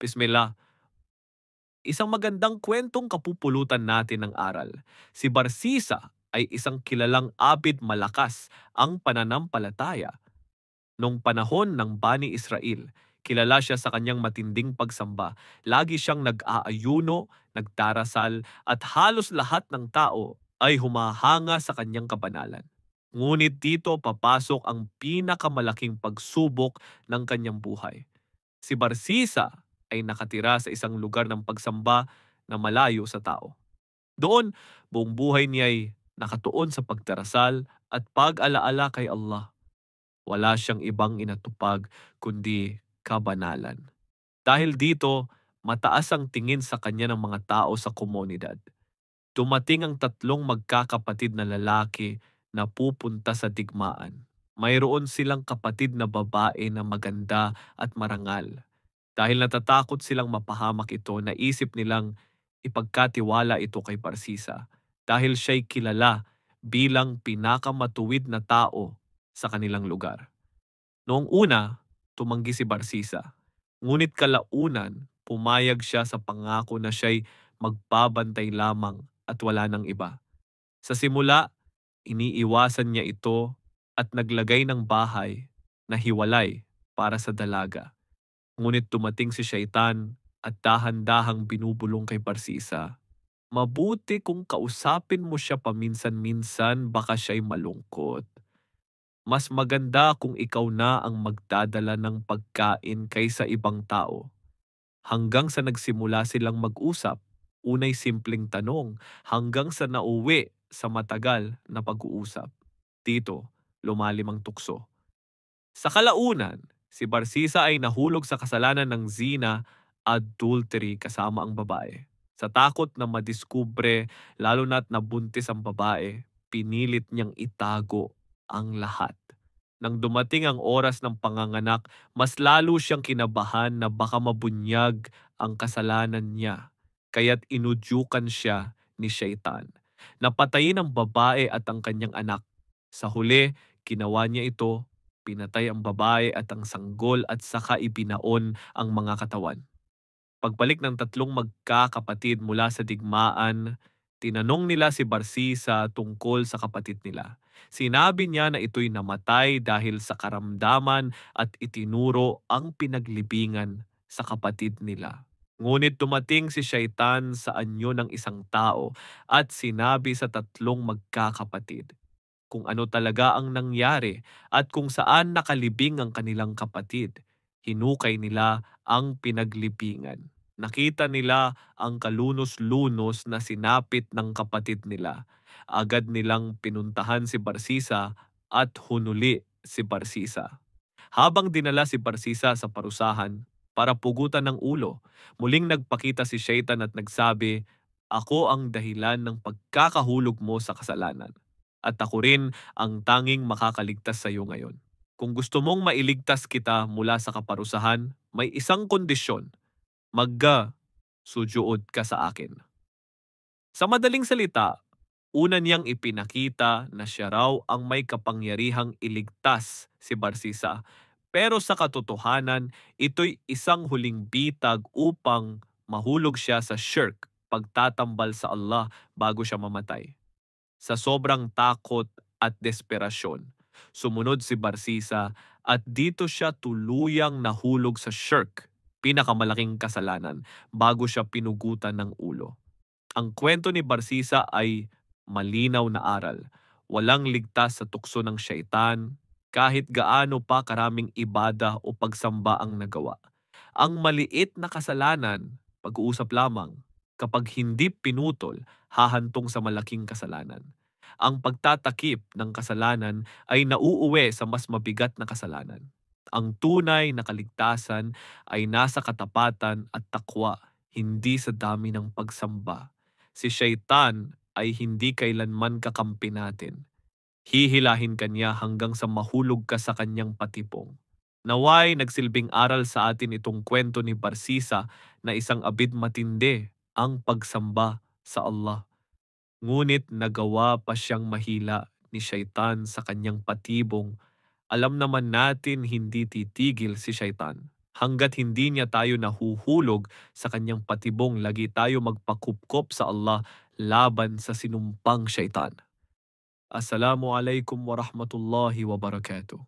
Bismillah. Isang magandang kwentong kapupulutan natin ng aral. Si Barsisa ay isang kilalang abid malakas ang pananampalataya. Nung panahon ng Bani Israel, kilala siya sa kanyang matinding pagsamba. Lagi siyang nag-aayuno, nagdarasal, at halos lahat ng tao ay humahanga sa kanyang kabanalan. Ngunit dito papasok ang pinakamalaking pagsubok ng kanyang buhay. Si Barsisa ay nakatira sa isang lugar ng pagsamba na malayo sa tao. Doon, buong buhay niya ay nakatuon sa pagdarasal at pag-alaala kay Allah. Wala siyang ibang inatupag kundi kabanalan. Dahil dito, mataas ang tingin sa kanya ng mga tao sa komunidad. Dumating ang tatlong magkakapatid na lalaki na pupunta sa digmaan. Mayroon silang kapatid na babae na maganda at marangal. Dahil natatakot silang mapahamak ito, naisip nilang ipagkatiwala ito kay Barsisa dahil siya'y kilala bilang pinakamatuwid na tao sa kanilang lugar. Noong una, tumanggi si Barsisa. Ngunit kalaunan, pumayag siya sa pangako na siya'y magbabantay lamang at wala nang iba. Sa simula, iniiwasan niya ito at naglagay ng bahay na hiwalay para sa dalaga. Ngunit dumating si Shaitan at dahan-dahang binubulong kay Barsisa. Mabuti kung kausapin mo siya paminsan-minsan, baka siya'y malungkot. Mas maganda kung ikaw na ang magdadala ng pagkain kaysa ibang tao. Hanggang sa nagsimula silang mag-usap, unay simpleng tanong, hanggang sa nauwi sa matagal na pag-uusap. Dito, lumalim ang tukso. Sa kalaunan, si Barsisa ay nahulog sa kasalanan ng zina, adultery kasama ang babae. Sa takot na madiskubre, lalo na't nabuntis ang babae, pinilit niyang itago ang lahat. Nang dumating ang oras ng panganganak, mas lalo siyang kinabahan na baka mabunyag ang kasalanan niya. Kaya't inudyukan siya ni Shaitan. Napatayin ang babae at ang kanyang anak. Sa huli, ginawa niya ito, pinatay ang babae at ang sanggol at saka ibinaon ang mga katawan. Pagbalik ng tatlong magkakapatid mula sa digmaan, tinanong nila si Barsisa tungkol sa kapatid nila. Sinabi niya na ito'y namatay dahil sa karamdaman at itinuro ang pinaglibingan sa kapatid nila. Ngunit dumating si Shaitan sa anyo ng isang tao at sinabi sa tatlong magkakapatid kung ano talaga ang nangyari at kung saan nakalibing ang kanilang kapatid. Hinukay nila ang pinaglibingan. Nakita nila ang kalunos-lunos na sinapit ng kapatid nila. Agad nilang pinuntahan si Barsisa at hunuli si Barsisa. Habang dinala si Barsisa sa parusahan para pugutan ng ulo, muling nagpakita si Shaitan at nagsabi, "Ako ang dahilan ng pagkakahulog mo sa kasalanan. At ako rin ang tanging makakaligtas sa iyo ngayon. Kung gusto mong mailigtas kita mula sa kaparusahan, may isang kondisyon. Sujuod ka sa akin." Sa madaling salita, una niyang ipinakita na siya raw ang may kapangyarihang iligtas si Barsisa. Pero sa katotohanan, ito'y isang huling bitag upang mahulog siya sa shirk, pagtatambal sa Allah bago siya mamatay. Sa sobrang takot at desperasyon, sumunod si Barsisa at dito siya tuluyang nahulog sa shirk, pinakamalaking kasalanan, bago siya pinugutan ng ulo. Ang kwento ni Barsisa ay malinaw na aral. Walang ligtas sa tukso ng syaitan kahit gaano pa karaming ibada o pagsamba ang nagawa. Ang maliit na kasalanan, pag-uusap lamang. Kapag hindi pinutol, hahantong sa malaking kasalanan. Ang pagtatakip ng kasalanan ay nauuwi sa mas mabigat na kasalanan. Ang tunay na kaligtasan ay nasa katapatan at takwa, hindi sa dami ng pagsamba. Si Shaitan ay hindi kailanman kakampi natin. Hihilahin ka niya hanggang sa mahulog ka sa kanyang patibong. Naway nagsilbing aral sa atin itong kwento ni Barsisa na isang abid matindi ang pagsamba sa Allah. Ngunit nagawa pa siyang mahila ni Shaitan sa kanyang patibong. Alam naman natin hindi titigil si Shaitan. Hanggat hindi niya tayo nahuhulog sa kanyang patibong, lagi tayo magpakupkop sa Allah laban sa sinumpang syaitan. Assalamu alaikum warahmatullahi wabarakatuh.